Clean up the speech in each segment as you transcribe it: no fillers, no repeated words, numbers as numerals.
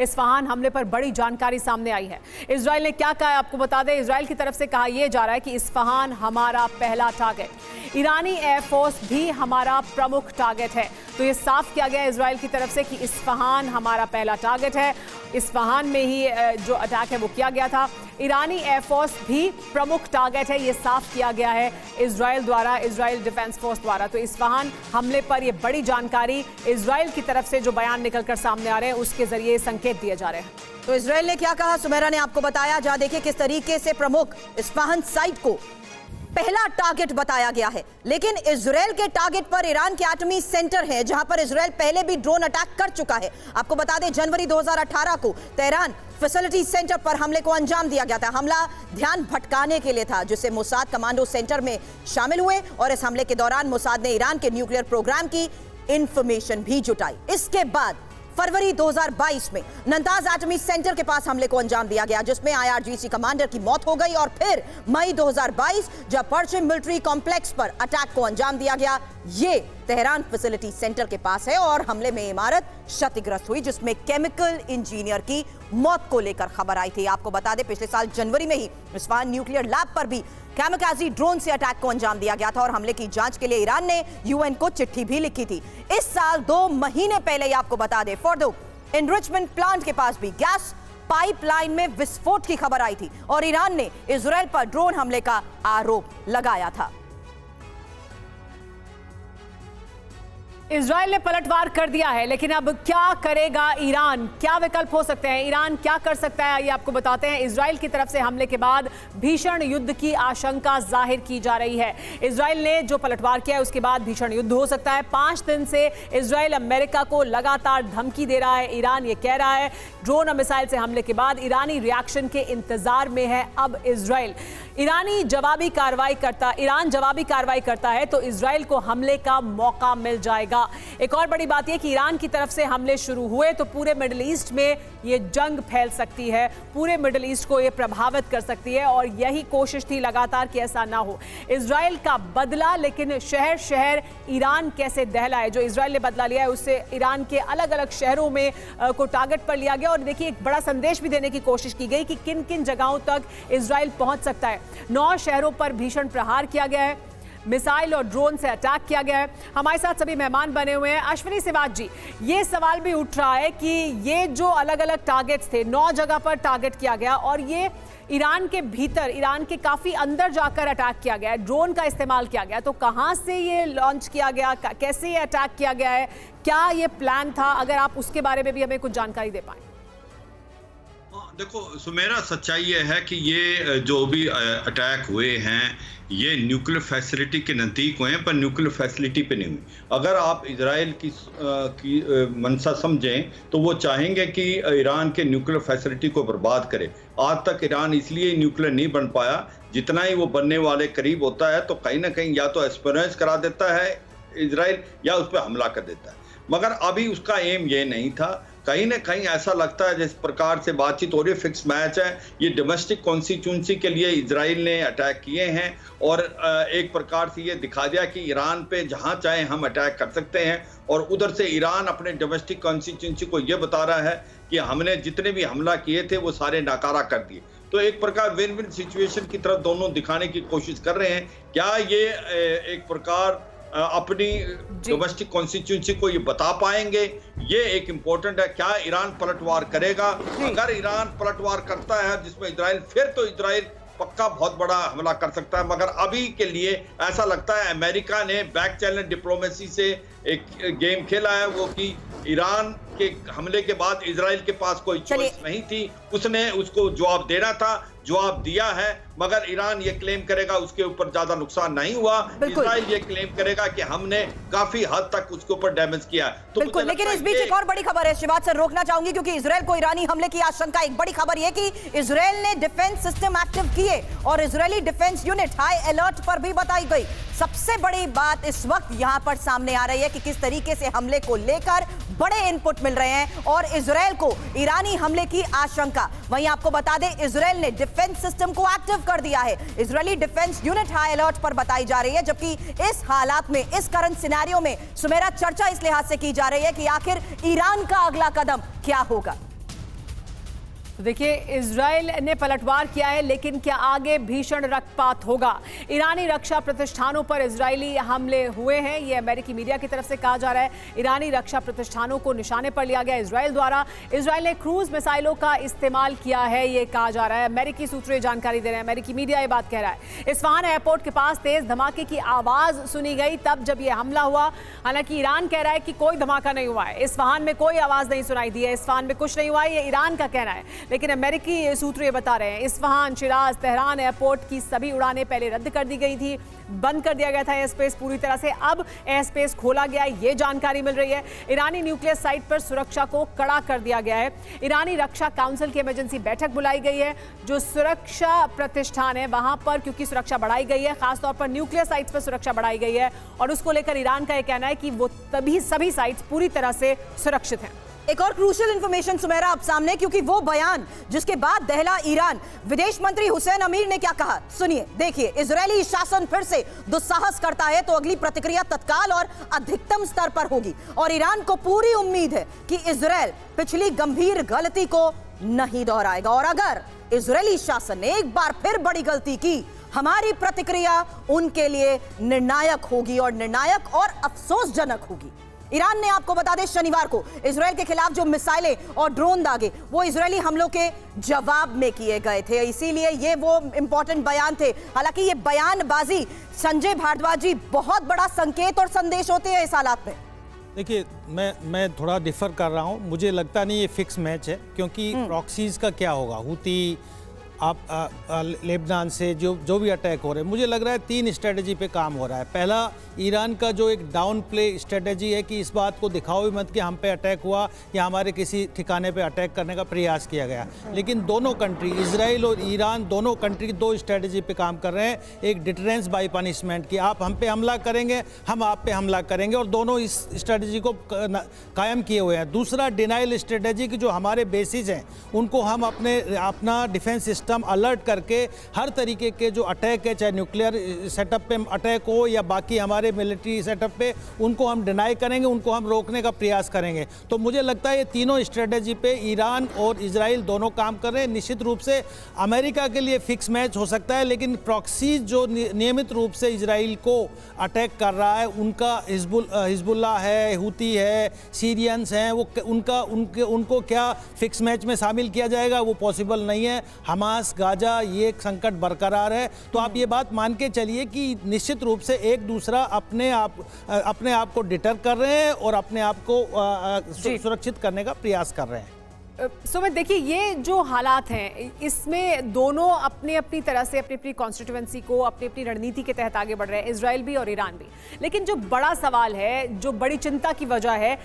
Isfahan हमले पर बड़ी जानकारी सामने आई है। इजराइल ने क्या कहा है आपको बता दें। इजराइल की तरफ से कहा यह जा रहा है कि इस्फहान हमारा पहला टारगेट, ईरानी एयरफोर्स भी हमारा प्रमुख टारगेट है। तो ये साफ किया गया इजराइल की तरफ से कि इस्फहान हमारा पहला टारगेट है। इस्फहान में ही जो अटैक है वो किया गया था। ईरानी एयरफोर्स भी प्रमुख टारगेट है, ये साफ किया गया है इजराइल द्वारा, इजराइल डिफेंस फोर्स द्वारा। तो इस्फहान हमले पर ये बड़ी जानकारी इजराइल की तरफ से जो बयान निकलकर सामने आ रहे हैं उसके जरिए संकेत दिए जा रहे हैं। तो इजराइल ने क्या कहा, सुमेरा ने आपको बताया। जहां देखिए किस तरीके से प्रमुख इस्फहान साइट को पहला टारगेट बताया गया है, लेकिन इजराइल के टारगेट पर ईरान के एटमी सेंटर है, जहां पर इजराइल पहले भी ड्रोन अटैक कर चुका है। आपको बता दें जनवरी 2018 को तेहरान फैसिलिटी सेंटर पर हमले को अंजाम दिया गया था। हमला ध्यान भटकाने के लिए था, जिससे मोसाद कमांडो सेंटर में शामिल हुए और इस हमले के दौरान मोसाद ने ईरान के न्यूक्लियर प्रोग्राम की इंफॉर्मेशन भी जुटाई। इसके बाद फरवरी 2022 में नंताज एटमी सेंटर के पास हमले को अंजाम दिया गया, जिसमें IRGC कमांडर की मौत हो गई। और फिर मई 2022 जब पर्शियन मिलिट्री कॉम्प्लेक्स पर अटैक को अंजाम दिया गया। ये तेहरान फैसिलिटी सेंटर के पास है और हमले में इमारत क्षतिग्रस्त हुई, जिसमें केमिकल इंजीनियर की मौत को लेकर खबर आई थी। आपको बता दें पिछले साल जनवरी में ही इस्फहान न्यूक्लियर लैब पर भी कैमकाजी ड्रोन से अटैक को अंजाम दिया गया था और हमले की जांच के लिए ईरान ने UN को चिट्ठी भी लिखी थी। इस साल 2 महीने पहले ही आपको बता दें फोर्डो एनरिचमेंट प्लांट के पास भी गैस पाइपलाइन में विस्फोट की खबर आई थी और ईरान ने इजराइल पर ड्रोन हमले का आरोप लगाया था। इजराइल ने पलटवार कर दिया है, लेकिन अब क्या करेगा ईरान, क्या विकल्प हो सकते हैं, ईरान क्या कर सकता है, ये आपको बताते हैं। इजराइल की तरफ से हमले के बाद भीषण युद्ध की आशंका जाहिर की जा रही है। इजराइल ने जो पलटवार किया है उसके बाद भीषण युद्ध हो सकता है। 5 दिन से इजराइल अमेरिका को लगातार धमकी दे रहा है। ईरान ये कह रहा है ड्रोन और मिसाइल से हमले के बाद ईरानी रिएक्शन के इंतजार में है अब इजराइल। ईरान जवाबी कार्रवाई करता है तो इजराइल को हमले का मौका मिल जाएगा। एक और बड़ी बात यह कि ईरान की तरफ से हमले शुरू हुए तो पूरे मिडिल ईस्ट में ये जंग फैल सकती है, पूरे मिडिल ईस्ट को ये प्रभावित कर सकती है और यही कोशिश थी लगातार कि ऐसा ना हो। इजराइल का बदला, लेकिन शहर शहर ईरान कैसे दहलाए, जो इजराइल ने बदला लिया है उससे ईरान के अलग अलग शहरों में को टारगेट पर लिया गया और देखिए एक बड़ा संदेश भी देने की कोशिश की गई कि किन किन जगहों तक इजराइल पहुंच सकता है। 9 शहरों पर भीषण प्रहार किया गया है, मिसाइल और ड्रोन से अटैक किया गया है। हमारे साथ सभी मेहमान बने हुए हैं। अश्विनी सिवाज जी, ये सवाल भी उठ रहा है कि ये जो अलग अलग टारगेट्स थे, 9 जगह पर टारगेट किया गया और ये ईरान के भीतर, ईरान के काफी अंदर जाकर अटैक किया गया है, ड्रोन का इस्तेमाल किया गया, तो कहां से ये लॉन्च किया गया, कैसे ये अटैक किया गया है, क्या ये प्लान था, अगर आप उसके बारे में भी हमें कुछ जानकारी दे पाएं। देखो सुमेरा, सच्चाई ये है कि ये जो भी अटैक हुए हैं ये न्यूक्लियर फैसिलिटी के नज़दीक हुए हैं, पर न्यूक्लियर फैसिलिटी पे नहीं हुए। अगर आप इजराइल की मंशा समझें तो वो चाहेंगे कि ईरान के न्यूक्लियर फैसिलिटी को बर्बाद करे। आज तक ईरान इसलिए न्यूक्लियर नहीं बन पाया, जितना ही वो बनने वाले करीब होता है तो कहीं ना कहीं या तो एस्पिरेंस करा देता है इजराइल या उस पर हमला कर देता है। मगर अभी उसका एम ये नहीं था। कहीं ना कहीं ऐसा लगता है जिस प्रकार से बातचीत हो रही है, फिक्स मैच है, ये डोमेस्टिक कॉन्स्टिट्यूंसी के लिए इजराइल ने अटैक किए हैं और एक प्रकार से ये दिखा दिया कि ईरान पे जहां चाहे हम अटैक कर सकते हैं और उधर से ईरान अपने डोमेस्टिक कॉन्स्टिट्यूंसी को ये बता रहा है कि हमने जितने भी हमला किए थे वो सारे नाकारा कर दिए। तो एक प्रकार विन विन सिचुएशन की तरफ दोनों दिखाने की कोशिश कर रहे हैं। क्या ये एक प्रकार अपनी डोमेस्टिक कॉन्स्टिट्यूंसी को ये बता पाएंगे, ये एक इंपॉर्टेंट है। क्या ईरान पलटवार करेगा? अगर ईरान पलटवार करता है जिसमें इजराइल, फिर तो इजराइल पक्का बहुत बड़ा हमला कर सकता है। मगर अभी के लिए ऐसा लगता है अमेरिका ने बैक चैनल डिप्लोमेसी से एक गेम खेला है, वो कि ईरान के हमले के बाद इजराइल के पास कोई चॉइस नहीं थी, उसने उसको जवाब देना था, जवाब दिया है। मगर ईरान ये क्लेम करेगा उसके ऊपर ज्यादा नुकसान नहीं हुआ, इजराइल ये क्लेम करेगा कि हमने काफी हद तक उसके ऊपर डैमेज किया। तो बिल्कुल, लेकिन इस बीच एक और बड़ी खबर है, शिवाज सर रोकना चाहूंगी क्योंकि इजराइल को ईरानी हमले की आशंका। एक बड़ी खबर यह कि इजराइल ने डिफेंस सिस्टम एक्टिव किए और Israeli defence unit high alert पर भी बताई गई। सबसे बड़ी बात इस वक्त यहां पर सामने आ रही है कि किस तरीके से हमले को लेकर बड़े इनपुट मिल रहे हैं और इजराइल को ईरानी हमले की आशंका। वहीं आपको बता दें इजराइल ने डिफेंस सिस्टम को एक्टिव कर दिया है, Israeli defence unit high alert पर बताई जा रही है। जबकि इस हालात में, इस करंट सिनेरियो में सुमेरा चर्चा इस लिहाज से की जा रही है कि आखिर ईरान का अगला कदम क्या होगा। तो देखिए, इजराइल ने पलटवार किया है, लेकिन क्या आगे भीषण रक्तपात होगा? ईरानी रक्षा प्रतिष्ठानों पर इजरायली हमले हुए हैं, ये अमेरिकी मीडिया की तरफ से कहा जा रहा है। ईरानी रक्षा प्रतिष्ठानों को निशाने पर लिया गया इजराइल द्वारा। इजराइल ने क्रूज मिसाइलों का इस्तेमाल किया है, ये कहा जा रहा है। अमेरिकी सूत्र जानकारी दे रहे हैं, अमेरिकी मीडिया ये बात कह रहा है। इस्फहान एयरपोर्ट के पास तेज धमाके की आवाज सुनी गई तब जब यह हमला हुआ। हालांकि ईरान कह रहा है कि कोई धमाका नहीं हुआ है, इस्फहान में कोई आवाज नहीं सुनाई दी है, इस्फहान में कुछ नहीं हुआ है, ये ईरान का कहना है। लेकिन अमेरिकी सूत्र ये बता रहे हैं इस्फहान, शिराज, तेहरान एयरपोर्ट की सभी उड़ानें पहले रद्द कर दी गई थी, बंद कर दिया गया था एयर स्पेस पूरी तरह से। अब एयर स्पेस खोला गया, ये जानकारी मिल रही है। ईरानी न्यूक्लियर साइट पर सुरक्षा को कड़ा कर दिया गया है। ईरानी रक्षा काउंसिल की इमरजेंसी बैठक बुलाई गई है। जो सुरक्षा प्रतिष्ठान है वहां पर क्योंकि सुरक्षा बढ़ाई गई है, खासतौर पर न्यूक्लियर साइट्स पर सुरक्षा बढ़ाई गई है, और उसको लेकर ईरान का यह कहना है कि वो तभी सभी साइट्स पूरी तरह से सुरक्षित हैं। एक और क्रूशियल इंफॉर्मेशन सुमेरा आप सामने, क्योंकि वो बयान जिसके बाद दहला ईरान, विदेश मंत्री हुसैन अमीर ने क्या कहा सुनिए। देखिए, इजरायली शासन फिर से दुस्साहस करता है तो अगली प्रतिक्रिया तत्काल और अधिकतम स्तर पर होगी, और ईरान को पूरी उम्मीद है कि इजरायल पिछली गंभीर गलती को नहीं दोहराएगा, और अगर इजरायली शासन ने एक बार फिर बड़ी गलती की, हमारी प्रतिक्रिया उनके लिए निर्णायक होगी, और निर्णायक और अफसोसजनक होगी। ईरान ने, आपको बता दें, शनिवार को इजरायल के खिलाफ जो मिसाइलें और ड्रोन दागे वो इजरायली हमलों के जवाब में किए गए थे, इसीलिए ये वो इंपॉर्टेंट बयान थे। हालांकि ये बयानबाजी, संजय भारद्वाज जी, बहुत बड़ा संकेत और संदेश होते हैं इस हालात में। देखिए, मैं थोड़ा डिफर कर रहा हूँ। मुझे लगता नहीं ये फिक्स मैच है, क्योंकि प्रॉक्सीज का क्या होगा, हुती आप लेबनान से जो भी अटैक हो रहे हैं, मुझे लग रहा है 3 स्ट्रेटजी पे काम हो रहा है। पहला, ईरान का जो एक डाउन प्ले स्ट्रेटजी है कि इस बात को दिखाओ भी मत कि हम पे अटैक हुआ या हमारे किसी ठिकाने पे अटैक करने का प्रयास किया गया। लेकिन दोनों कंट्री, इजराइल और ईरान, दोनों कंट्री 2 स्ट्रेटजी पे काम कर रहे हैं। एक डिटरेंस बाय पनिशमेंट कि आप हम पे हमला करेंगे, हम आप पे हमला करेंगे, और दोनों इस स्ट्रेटजी को कायम किए हुए हैं। दूसरा, डिनाइल स्ट्रेटजी की जो हमारे बेसिस हैं उनको हम अपना डिफेंस सिस्टम अलर्ट करके हर तरीके के जो अटैक है, चाहे न्यूक्लियर सेटअप पे अटैक हो या बाकी हमारे मिलिट्री सेटअप पे, उनको हम डिनाई करेंगे, उनको हम रोकने का प्रयास करेंगे। तो मुझे लगता है ये तीनों स्ट्रेटजी पे ईरान और इजराइल दोनों काम कर रहे हैं। निश्चित रूप से अमेरिका के लिए फिक्स मैच हो सकता है, लेकिन प्रॉक्सीज जो नियमित रूप से इजराइल को अटैक कर रहा है, उनका हिजबुल्लाह है, हुती है, सीरियंस हैं, वो उनको क्या फिक्स मैच में शामिल किया जाएगा, वो पॉसिबल नहीं है। हमास, गाजा, ये एक संकट बरकरार है। तो आप ये बात मान के चलिए कि निश्चित रूप से एक दूसरा अपने आप को डिटर कर रहे हैं और अपने आप को सुरक्षित करने का प्रयास कर रहे हैं। सुमित, देखिए, ये जो हालात हैं इसमें दोनों अपनी तरह से अपनी कॉन्स्टिट्यूएंसी को अपनी रणनीति के तहत आगे बढ़ रहे हैं, इजराइल भी और ईरान भी। लेकिन जो बड़ा सवाल है, जो बड़ी चिंता की वजह है,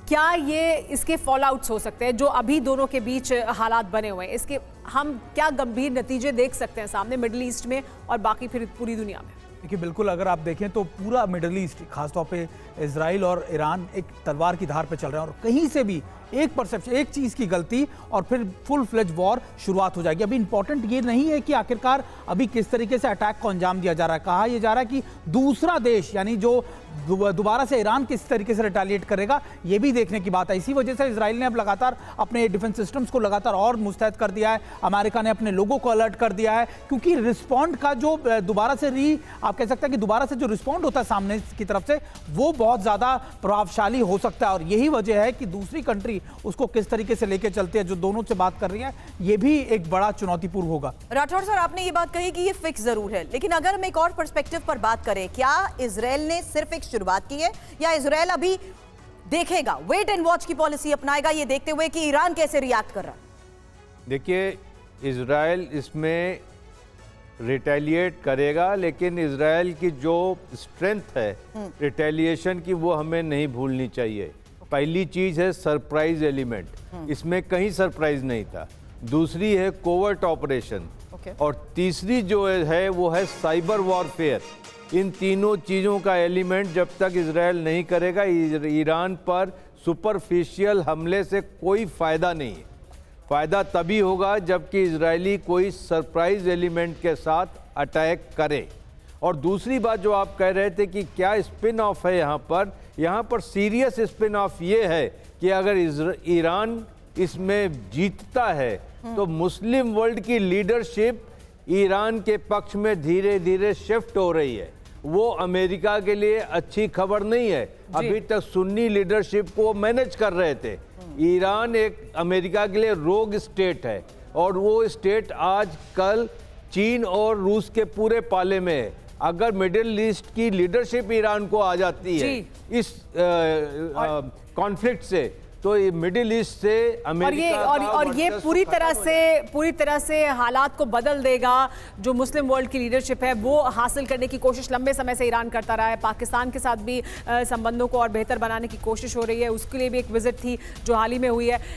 क्या ये इसके फॉल आउट्स हो सकते हैं जो अभी दोनों के बीच हालात बने हुए हैं, इसके हम क्या गंभीर नतीजे देख सकते हैं सामने मिडिल ईस्ट में और बाकी फिर पूरी दुनिया में? देखिए, बिल्कुल, अगर आप देखें तो पूरा मिडिल ईस्ट, खासतौर पे इजराइल और ईरान एक तलवार की धार पे चल रहे हैं, और कहीं से भी एक परसेप्शन, एक चीज़ की गलती और फिर फुल फ्लेज वॉर शुरुआत हो जाएगी। अभी इंपॉर्टेंट ये नहीं है कि आखिरकार अभी किस तरीके से अटैक को अंजाम दिया जा रहा है। कहा यह जा रहा है कि दूसरा देश, यानी जो दोबारा से ईरान किस तरीके से रिटेलिएट करेगा, ये भी देखने की बात है। इसी वजह से इजराइल ने अब लगातार अपने डिफेंस सिस्टम्स को लगातार और मुस्तैद कर दिया है। अमेरिका ने अपने लोगों को अलर्ट कर दिया है, क्योंकि रिस्पॉन्ड का जो दोबारा से आप कह सकते हैं कि दोबारा से जो रिस्पॉन्ड होता है सामने की तरफ से, वो बहुत ज़्यादा प्रभावशाली हो सकता है। और यही वजह है कि दूसरी कंट्री उसको किस तरीके से लेके चलते हैं, जो दोनों से बात कर रही है, ये भी एक बड़ा चुनौतीपूर्ण होगा। राठौर सर, आपने ये बात कही कि ये फिक्स जरूर है, लेकिन अगर हम एक और पर्सपेक्टिव पर बात करें, क्या इजराइल ने सिर्फ एक शुरुआत की है या इजराइल अभी देखेगा, वेट एंड वॉच की पॉलिसी अपनाएगा, ये देखते हुए कि ईरान कैसे रिएक्ट कर रहा है? देखिए, इजराइल इसमें रिटेलिएट करेगा, लेकिन इजराइल की जो स्ट्रेंथ है रिटेलिएशन की, वो हमें नहीं भूलनी चाहिए। पहली चीज है सरप्राइज एलिमेंट, इसमें कहीं सरप्राइज नहीं था। दूसरी है कोवर्ट ऑपरेशन, और तीसरी जो है वो है साइबर वॉरफेयर। इन तीनों चीज़ों का एलिमेंट जब तक इजराइल नहीं करेगा, ईरान पर सुपरफिशियल हमले से कोई फ़ायदा नहीं है। फ़ायदा तभी होगा जबकि इजरायली कोई सरप्राइज एलिमेंट के साथ अटैक करे। और दूसरी बात जो आप कह रहे थे कि क्या स्पिन ऑफ है यहाँ पर सीरियस स्पिन ऑफ ये है कि अगर ईरान इसमें जीतता है तो मुस्लिम वर्ल्ड की लीडरशिप ईरान के पक्ष में धीरे धीरे शिफ्ट हो रही है। वो अमेरिका के लिए अच्छी खबर नहीं है। अभी तक सुन्नी लीडरशिप को मैनेज कर रहे थे। ईरान एक अमेरिका के लिए रोग स्टेट है और वो स्टेट आज कल चीन और रूस के पूरे पाले में है। अगर मिडिल ईस्ट की लीडरशिप ईरान को आ जाती है इस कॉन्फ्लिक्ट से, तो ये मिडिल ईस्ट से अमेरिका और ये पूरी तरह से हालात को बदल देगा। जो मुस्लिम वर्ल्ड की लीडरशिप है वो हासिल करने की कोशिश लंबे समय से ईरान करता रहा है। पाकिस्तान के साथ भी संबंधों को और बेहतर बनाने की कोशिश हो रही है। उसके लिए भी एक विजिट थी जो हाल ही में हुई है।